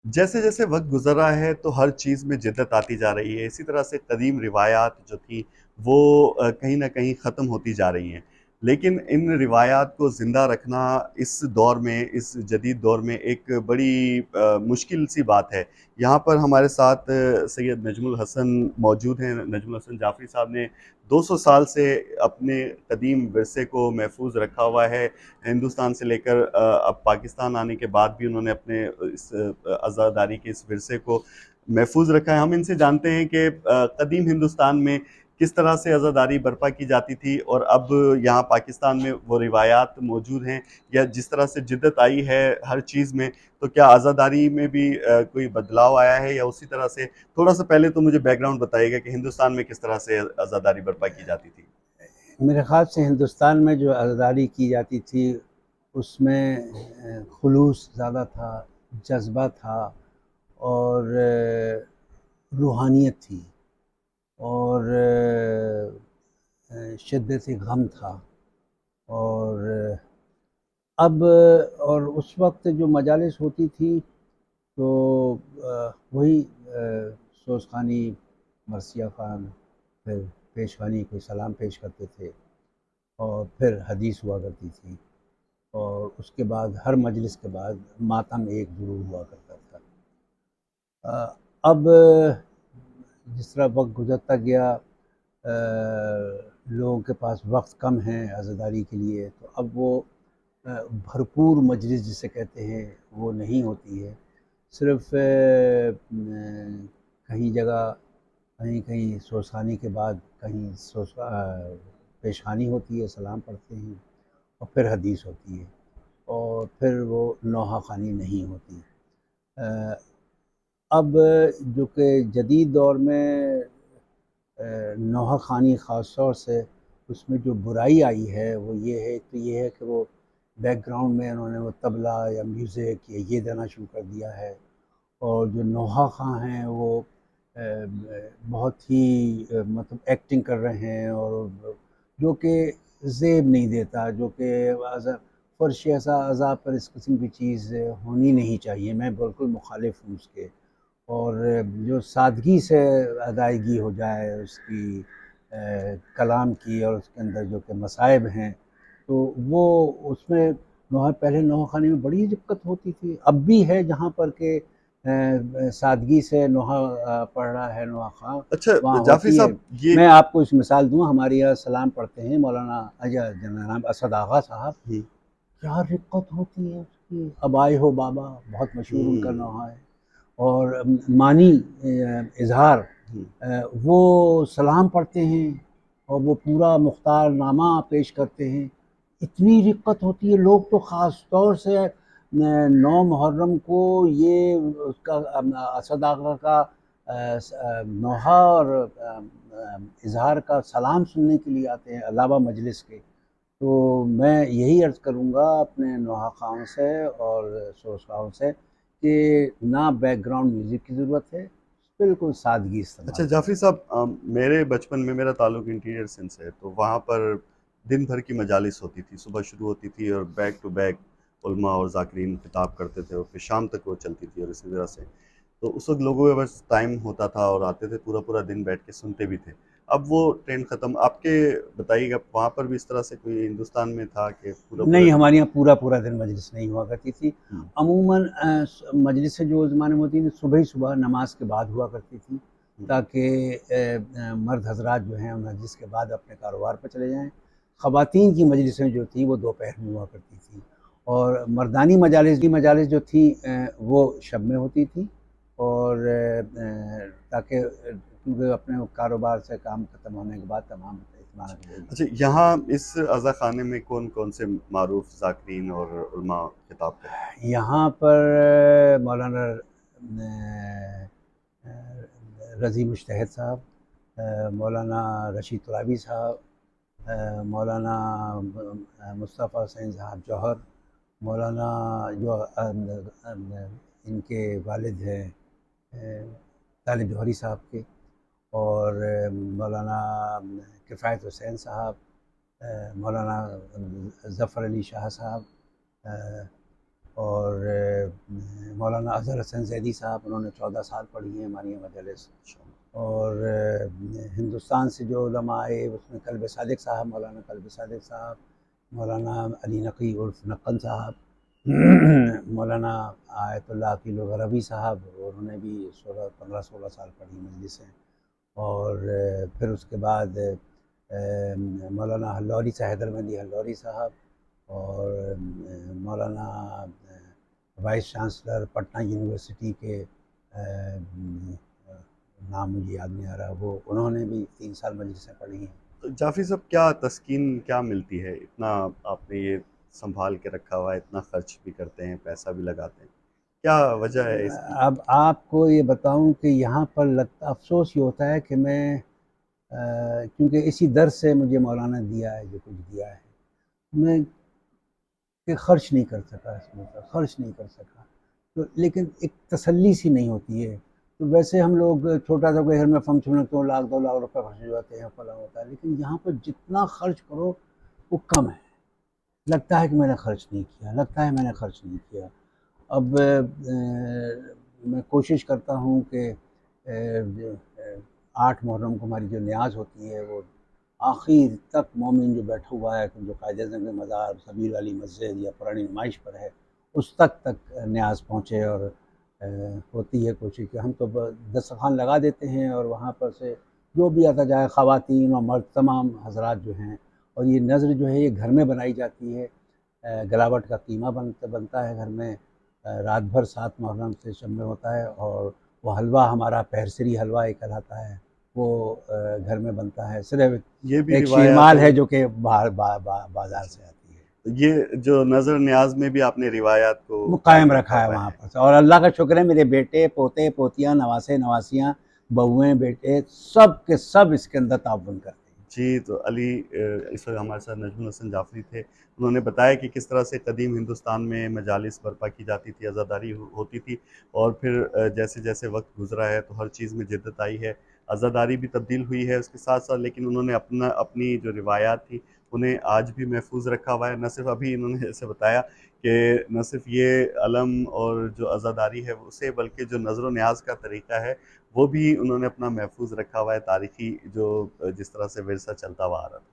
जैसे जैसे वक्त गुजर रहा है तो हर चीज़ में जिद्दत आती जा रही है। इसी तरह से कदीम रिवायात जो थी वो कहीं ना कहीं ख़त्म होती जा रही हैं। लेकिन इन रिवायात को ज़िंदा रखना इस दौर में, इस जदीद दौर में एक बड़ी मुश्किल सी बात है। यहाँ पर हमारे साथ सैयद नजमुल हसन मौजूद हैं। नजमुल हसन जाफरी साहब ने 200 साल से अपने कदीम विरसे को महफूज रखा हुआ है। हिंदुस्तान से लेकर अब पाकिस्तान आने के बाद भी उन्होंने अपने इस आज़ादारी के इस विरसे को महफूज रखा है। हम इनसे जानते हैं कि कदीम हिंदुस्तान में किस तरह से आज़ादारी बर्पा की जाती थी और अब यहाँ पाकिस्तान में वो रिवायात मौजूद हैं, या जिस तरह से जिद्दत आई है हर चीज़ में, तो क्या आज़ादारी में भी कोई बदलाव आया है या उसी तरह से? थोड़ा सा पहले तो मुझे बैकग्राउंड बताइएगा कि हिंदुस्तान में किस तरह से आज़ादारी बर्पा की जाती थी। मेरे ख़्याल से हिंदुस्तान में जो आज़ादारी की जाती थी उसमें खुलूस ज़्यादा था, जज़्बा था और रूहानियत थी और शिद्दत गम था। और अब और उस वक़्त जो मजालिस होती थी तो वही सोज़खानी, मरसिया ख़ान, फिर पेशवानी कोई सलाम पेश करते थे और फिर हदीस हुआ करती थी और उसके बाद हर मजलिस के बाद मातम एक ज़रूर हुआ करता था। अब जिस तरह वक्त गुजरता गया लोगों के पास वक्त कम है आज़ादारी के लिए, तो अब वो भरपूर मजलिस जिसे कहते हैं वो नहीं होती है। सिर्फ कहीं जगह कहीं कहीं सोसानी के बाद कहीं पेशखानी होती है, सलाम पढ़ते हैं और फिर हदीस होती है और फिर वो नौहा ख़ानी नहीं होती। अ, अब जो कि जदीद दौर में नौहा ख़ानी ख़ास तौर से उसमें जो बुराई आई है वो ये है कि वो बैकग्राउंड में उन्होंने वो तबला या म्यूज़िक या ये देना शुरू कर दिया है और जो नौहा ख़ां हैं वो बहुत ही मतलब एक्टिंग कर रहे हैं और जो कि ज़ेब नहीं देता, जो कि फ़र्श ऐसा अज़ा पर इस किस्म की चीज़ होनी नहीं चाहिए। मैं बिल्कुल मुखालिफ हूँ उसके। और जो सादगी से अदायगी हो जाए उसकी कलाम की और उसके अंदर जो कि मसाइब हैं, तो वो उसमें पहले नोहा ख़ानी में बड़ी दिक्कत होती थी। अब भी है जहाँ पर के सादगी से पढ़ रहा है नोहा ख़ां, अच्छा, वहाँ जाफरी होती है। साहब ये। मैं आपको एक मिसाल दूँ, हमारे यहाँ सलाम पढ़ते हैं मौलाना जनाब असद आगा साहब, हम्म। क्या दिक्कत होती है उसकी। अब आए हो बाबा, बहुत मशहूर उनका हम्म। नोहा है। और मानी इज़हार हम्म। वो सलाम पढ़ते हैं और वो पूरा मुख्तार नामा पेश करते हैं। इतनी दिक्कत होती है, लोग तो ख़ास तौर से 9 मुहर्रम को ये उसका असद आगा का नोहा और इज़हार का सलाम सुनने के लिए आते हैं अलावा मजलिस के। तो मैं यही अर्ज़ करूँगा अपने नौहा ख़ाओं से और शोज़खाओं से कि ना बैकग्राउंड म्यूज़िक की ज़रूरत है, बिल्कुल सादगी इस्तेमाल अच्छा करें। जाफरी साहब, मेरे बचपन में मेरा ताल्लुक इंटीरियर सिंध से है, तो वहाँ पर दिन भर की मजालिस होती थी। सुबह शुरू होती थी और बैक टू बैक उलमा और ज़ाकिरीन खिताब करते थे और फिर शाम तक वो चलती थी, और इसी तरह से तो उस वक्त लोगों के पास टाइम होता था और आते थे, पूरा पूरा दिन बैठ के सुनते भी थे। अब वो ट्रेंड ख़त्म। आपके बताइएगा, वहाँ पर भी इस तरह से कोई हिंदुस्तान में था कि पूरा पूरा नहीं, दिन? हमारे यहाँ पूरा-पूरा दिन मजलिस नहीं हुआ करती थी। हम्म। अमूमन मजलिसें जो ज़माने में होती थी, सुबह ही सुबह नमाज के बाद हुआ करती थी, हम्म। ताकि मर्द हज़रात जो हैं मजलिस के बाद अपने कारोबार पे चले जाएँ। ख़वातीन की मजलिसें जो थी वो दोपहर में हुआ करती थी और मर्दानी मजालिस जो थी वो शब में होती थी और ताकि क्योंकि अपने कारोबार से काम ख़त्म होने के बाद तमाम इत्मीनान के लिए अच्छा, यहाँ इस अज़ा खाने में कौन कौन से मारूफ ज़ाकिरीन और उलमा खिताब करते हैं? यहाँ पर मौलाना रज़ी मुश्तहद साहब, मौलाना रशीद तरावी साहब, मौलाना मुस्तफ़ा हुसैन साहब जौहर, मौलाना जो इनके वालिद हैं तालिब जौहरी साहब के, और मौलाना किफ़ायत हुसैन साहब, मौलाना ज़फ़र अली शाह साहब, और मौलाना अज़हर हसन ज़ैदी साहब, उन्होंने 14 साल पढ़ी है हमारी ये मजलिस। और हिंदुस्तान से जो उलमा आए उसमें कल्ब सादिक साहब, मौलाना कल्ब सादिक साहब, मौलाना अली नकी उर्फ नक्कन साहब, मौलाना आयतुल्लाह अकील गरबी साहब, उन्होंने भी 15-16 साल पढ़ी मजलिस हैं। और फिर उसके बाद मौलाना हल्लौरी साहब, हैदरमंदी हल्लौरी साहब, और मौलाना वाइस चांसलर पटना यूनिवर्सिटी के नाम मुझे याद नहीं आ रहा, वो उन्होंने भी 3 साल मजलिसें पढ़ी हैं। तो जाफ़ी साहब, क्या तस्कीन क्या मिलती है? इतना आपने ये सँभाल के रखा हुआ है, इतना खर्च भी करते हैं, पैसा भी लगाते हैं। क्या वजह है इसकी? अब आपको ये बताऊं कि यहाँ पर लगता अफ़सोस ये होता है कि मैं क्योंकि इसी दर से मुझे मौलाना दिया है जो कुछ दिया है, मैं कि खर्च नहीं कर सका इसमें, तो खर्च नहीं कर सका। तो लेकिन एक तसल्ली सी नहीं होती है। तो वैसे हम लोग छोटा सा कोई घर में फंक्शन में तो लाख 2 लाख रुपए खर्च हो जाते हैं, फला होता है, लेकिन यहाँ पर जितना खर्च करो वो कम है। लगता है कि मैंने खर्च नहीं किया, लगता है मैंने खर्च नहीं किया। अब मैं कोशिश करता हूँ कि 8 मुहर्रम को हमारी जो न्याज़ होती है वो आखिर तक मोमिन जो बैठा हुआ है, जो कायद-ए-ज़ंग मज़ार, सबील वाली मस्जिद या पुरानी नुमाइश पर है, उस तक न्याज़ पहुँचे। और होती है कोशिश कि हम तो दस्तरख़्वान लगा देते हैं और वहाँ पर से जो भी आता जाए, ख़वातीन और मर्द तमाम हज़रात जो हैं, और ये नज़र जो है ये घर में बनाई जाती है। गलावट का कीमा बनता है घर में। रात भर 7 मुहर्रम से शब में होता है, और वो हलवा हमारा पहरसरी हलवा एक कहलाता है, वो घर में बनता है। सिर्फ़ ये भी एक रिवायात शीरमाल है है। जो कि बाहर बाज़ार से आती है। ये जो नज़र न्याज़ में भी आपने रिवायात को वो कायम कायम रखा रखा है हुआ वहाँ है। पर से, और अल्लाह का शुक्र है मेरे बेटे, पोते, पोतियाँ, नवासे, नवासियाँ, बहुएँ, बेटे सब के सब इसके अंदर ताउन करते हैं। जी, तो इस वक़्त हमारे साथ नजमुल हसन जाफ़री थे। उन्होंने बताया कि किस तरह से कदीम हिंदुस्तान में मजालिस बर्पा की जाती थी, अज़ादारी होती थी, और फिर जैसे-जैसे वक़्त गुज़रा है तो हर चीज़ में जिद्दत आई है, अज़ादारी भी तब्दील हुई है उसके साथ-साथ, लेकिन उन्होंने अपनी जो रिवायात थी, उन्हें आज भी महफ़ूज़ रखा हुआ है। न सिर्फ़ अभी इन्होंने जैसे बताया कि न सिर्फ़ ये अलम और जो अज़ादारी है उसे, बल्कि जो नज़र न्याज़ का तरीक़ा है, वो भी उन्होंने अपना महफ़ूज़ रखा हुआ है, तारीख़ी जो जिस तरह से विरसा चलता हुआ आ रहा था।